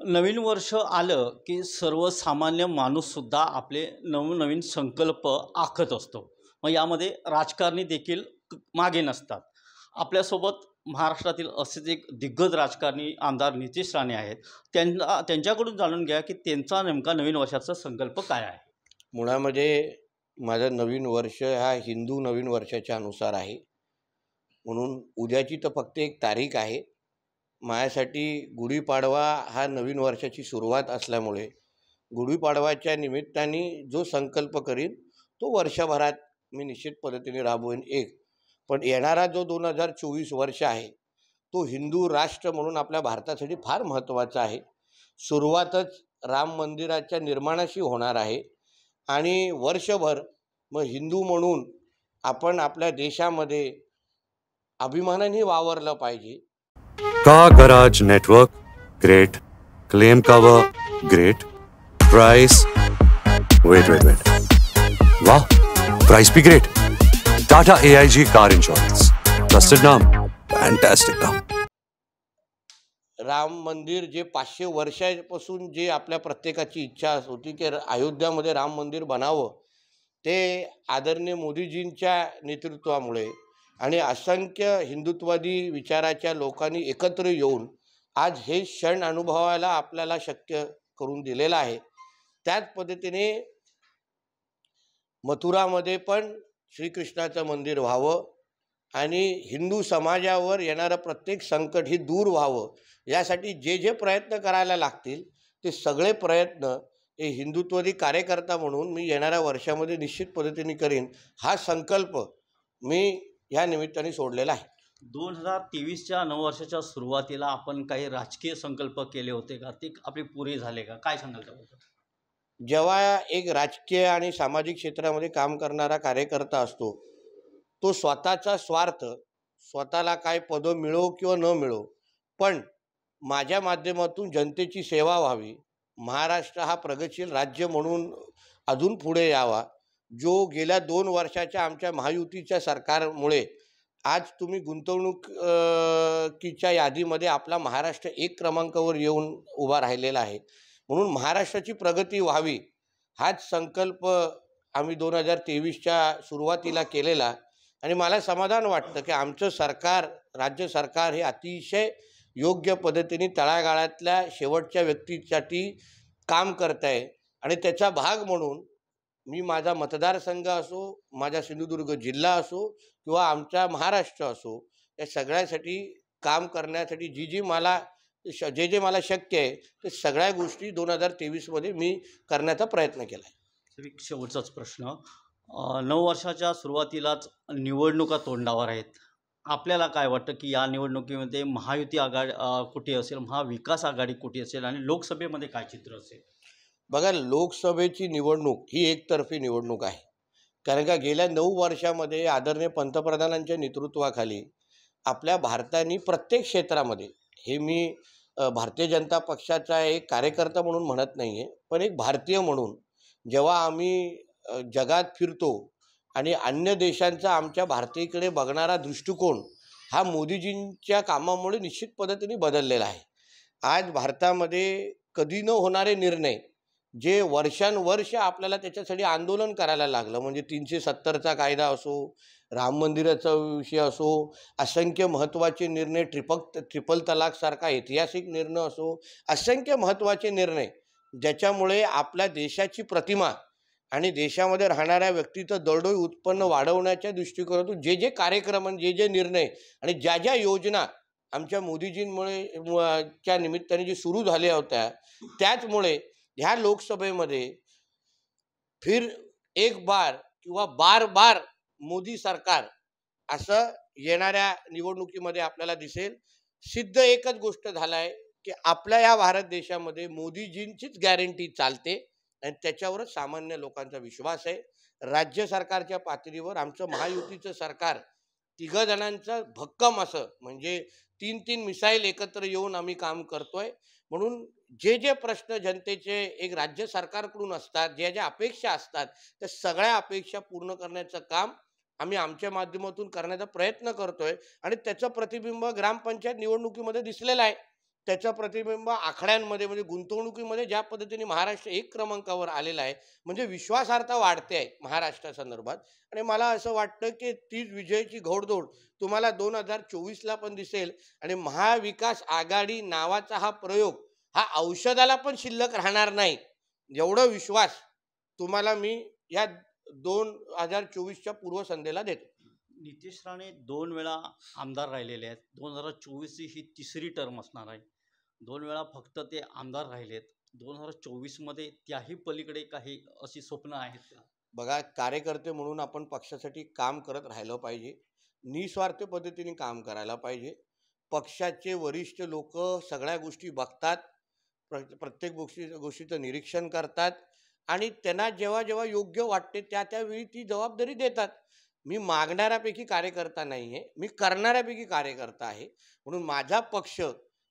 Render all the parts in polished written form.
नवीन वर्ष आलं की सर्वसामान्य माणूससुद्धा आपले नवनवीन संकल्प आखत असतो. मग यामध्ये राजकारणी देखील मागे नसतात. आपल्यासोबत महाराष्ट्रातील असेच एक दिग्गज राजकारणी आमदार नितेश राणे आहेत. त्यांच्याकडून जाणून घ्या की त्यांचा नेमका नवीन वर्षाचा संकल्प काय आहे. मुळामध्ये माझं नवीन वर्ष हा हिंदू नवीन वर्षाच्या अनुसार आहे. म्हणून उद्याची तर फक्त एक तारीख आहे. माझ्यासाठी गुढीपाडवा हा नवीन वर्षाची सुरुवात असल्यामुळे गुढीपाडवाच्या निमित्ताने जो संकल्प करीन तो वर्षभरात मी निश्चित पद्धतीने राबवेन. पण येणारा जो 2024 वर्ष आहे तो हिंदू राष्ट्र म्हणून आपल्या भारतासाठी फार महत्त्वाचा आहे. सुरुवातच राम मंदिराच्या निर्माणाशी होणार आहे आणि वर्षभर मग हिंदू म्हणून आपण आपल्या देशामध्ये अभिमानाने वावरलं पाहिजे. Car Garage Network, great. Claim cover, great. Price, wait. Wow, price be great. Tata AIG Car Insurance. Trusted नाम, fantastic नाम. राम मंदिर जे 500 वर्षापासून जे आपल्या प्रत्येकाची इच्छा होती की अयोध्यामध्ये राम मंदिर बनावं, ते आदरणीय मोदीजींच्या नेतृत्वामुळे आणि असंख्य हिंदुत्ववादी विचाराच्या लोकांनी एकत्र येऊन आज हे क्षण अनुभवायला आपल्याला शक्य करून दिलेलं आहे. त्याच पद्धतीने मथुरामध्ये पण श्रीकृष्णाचं मंदिर व्हावं आणि हिंदू समाजावर येणारं प्रत्येक संकट हे दूर व्हावं, यासाठी जे जे प्रयत्न करायला लागतील ते सगळे प्रयत्न हे हिंदुत्ववादी कार्यकर्ता म्हणून मी येणाऱ्या वर्षामध्ये निश्चित पद्धतीने करीन. हा संकल्प मी या निमित्ताने सोडलेला आहे. 2023च्या नववर्षाच्या सुरुवातीला आपण काही राजकीय संकल्प केले होते का? ते आपले पुरे झाले का? काय सांगाल त्याबद्दल? जेव्हा एक राजकीय आणि सामाजिक क्षेत्रामध्ये काम करणारा कार्यकर्ता असतो तो स्वतःचा स्वार्थ, स्वतःला काय पद मिळो किंवा न मिळो, पण माझ्या माध्यमातून जनतेची सेवा व्हावी, महाराष्ट्र हा प्रगतशील राज्य म्हणून अजून पुढे यावा. जो गेल्या 2 वर्षाच्या आमच्या महायुतीच्या सरकारमुळे आज तुम्ही गुंतवणुकीच्या यादीमध्ये आपला महाराष्ट्र 1 क्रमांकावर येऊन उभा राहिलेला आहे. म्हणून महाराष्ट्राची प्रगती व्हावी हाच संकल्प आम्ही 2023च्या सुरुवातीला केलेला आणि मला समाधान वाटतं की आमचं सरकार, राज्य सरकार हे अतिशय योग्य पद्धतीने तळागाळातल्या शेवटच्या व्यक्तीसाठी काम करत आहे. आणि त्याचा भाग म्हणून मी माझा मतदारसंघ असो, माझा सिंधुदुर्ग जिल्हा असो किंवा आमचा महाराष्ट्र असो, या सगळ्यासाठी काम करण्यासाठी जे मला शक्य आहे ते सगळ्या गोष्टी 2023मध्ये मी करण्याचा प्रयत्न केला आहे. एक शेवटचाच प्रश्न. नववर्षाच्या सुरुवातीलाच निवडणुका तोंडावर आहेत. आपल्याला काय वाटतं की या निवडणुकीमध्ये महायुती आघाडी कुठे असेल, महाविकास आघाडी कुठे असेल आणि लोकसभेमध्ये काय चित्र असेल? बघा, लोकसभेची निवडणूक ही एकतर्फी निवडणूक आहे. कारण का गेल्या 9 वर्षामध्ये आदरणीय पंतप्रधानांच्या नेतृत्वाखाली आपल्या भारताने प्रत्येक क्षेत्रामध्ये, हे मी भारतीय जनता पक्षाचा एक कार्यकर्ता म्हणून म्हणत नाही आहे, पण एक भारतीय म्हणून जेव्हा आम्ही जगात फिरतो आणि अन्य देशांचा आमच्या भारतीयकडे बघणारा दृष्टिकोन हा मोदीजींच्या कामामुळे निश्चित पद्धतीने बदललेला आहे. आज भारतामध्ये कधी न होणारे निर्णय जे वर्षानुवर्ष आपल्याला त्याच्यासाठी आंदोलन करायला लागलं, म्हणजे 370चा कायदा असो, राम मंदिराचा विषय असो, असंख्य महत्त्वाचे निर्णय, ट्रिपल तलाकसारखा ऐतिहासिक निर्णय असो, असंख्य महत्त्वाचे निर्णय ज्याच्यामुळे आपल्या देशाची प्रतिमा आणि देशामध्ये राहणाऱ्या व्यक्तीचं दरडोई उत्पन्न वाढवण्याच्या दृष्टिकोनातून जे कार्यक्रम आणि जे निर्णय आणि ज्या योजना आमच्या मोदीजींमुळे च्या निमित्ताने जे सुरू झाल्या होत्या, त्याचमुळे ह्या लोकसभेमध्ये फिर एक बार किंवा बार मोदी सरकार असं येणाऱ्या निवडणुकीमध्ये आपल्याला दिसेल. सिद्ध एकच गोष्ट झालं आहे की आपल्या या भारत देशामध्ये मोदीजींचीच गॅरंटी चालते आणि त्याच्यावरच सामान्य लोकांचा विश्वास आहे. राज्य सरकारच्या पातळीवर आमचं महायुतीचं सरकार 3 जणांचं भक्कम असं, म्हणजे 3 मिसाईल एकत्र येऊन आम्ही काम करतोय. म्हणून जे प्रश्न जनतेचे एक राज्य सरकारकडून असतात, ज्या अपेक्षा असतात, त्या सगळ्या अपेक्षा पूर्ण करण्याचं काम आम्ही आमच्या माध्यमातून करण्याचा प्रयत्न करतोय आणि त्याचं प्रतिबिंब ग्रामपंचायत निवडणुकीमध्ये दिसलेलं आहे. त्याचं प्रतिबिंब आकड्यांमध्ये म्हणजे गुंतवणुकीमध्ये ज्या पद्धतीने महाराष्ट्र 1 क्रमांकावर आलेला आहे, म्हणजे विश्वासार्हता वाढते आहे महाराष्ट्रासंदर्भात. आणि मला असं वाटतं की तीच विजयाची घोडदौड तुम्हाला 2024ला पण दिसेल. आणि महाविकास आघाडी नावाचा हा प्रयोग हा औषधाला पण शिल्लक राहणार नाही, एवढा विश्वास तुम्हाला मी या 2024च्या पूर्वसंध्येला देतो. नितेश राणे 2 वेळा आमदार राहिलेले आहेत. 2024 ही तिसरी टर्म असणार आहे. 2 वेळा फक्त ते आमदार राहिलेत. 2024मध्ये त्याही पलीकडे काही अशी स्वप्न आहेत का? बघा, कार्यकर्ते म्हणून आपण पक्षासाठी काम करत राहिलं पाहिजे, निस्वार्थ पद्धतीने काम करायला पाहिजे. पक्षाचे वरिष्ठ लोक सगळ्या गोष्टी बघतात, प्रत्येक गोष्टीचं निरीक्षण करतात आणि त्यांना जेव्हा जेव्हा योग्य वाटते त्यावेळी ती जबाबदारी देतात. मी मागणाऱ्यापैकी कार्यकर्ता नाही आहे, मी करणाऱ्यापैकी कार्यकर्ता आहे. म्हणून माझा पक्ष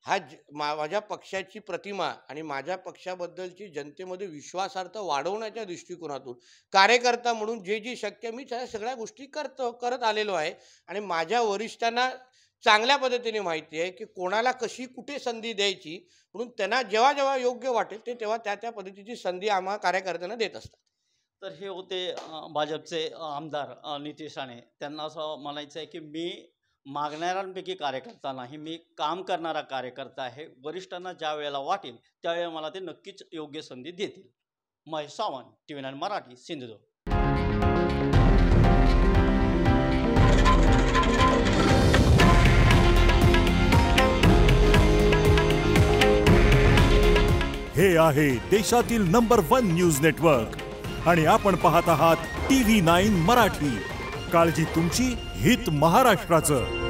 हा माझ्या पक्षाची प्रतिमा आणि माझ्या पक्षाबद्दलची जनतेमध्ये विश्वासार्हता वाढवण्याच्या दृष्टिकोनातून कार्यकर्ता म्हणून जे शक्य मी त्या सगळ्या गोष्टी करत आलेलो आहे. आणि माझ्या वरिष्ठांना चांगल्या पद्धतीने माहिती आहे की कोणाला कशी कुठे संधी द्यायची, म्हणून त्यांना जेव्हा जेव्हा योग्य वाटेल ते तेव्हा त्या पद्धतीची संधी आम्हा कार्यकर्त्यांना देत असतात. तर हे होते भाजपचे आमदार नितेश राणे. त्यांना असं म्हणायचं आहे की मी मागणाऱ्यांपैकी कार्यकर्ता नाही, मी काम करणारा कार्यकर्ता आहे. वरिष्ठांना ज्या वेळेला वाटेल त्यावेळेला मला ते नक्कीच योग्य संधी देतील. महेश सावंत, TV9 मराठी, सिंधुदुर्ग. हे आहे देशातील नंबर 1 न्यूज नेटवर्क आणि आपण पाहत आहात TV9 मराठी. काळजी तुमची, हित महाराष्ट्राचं.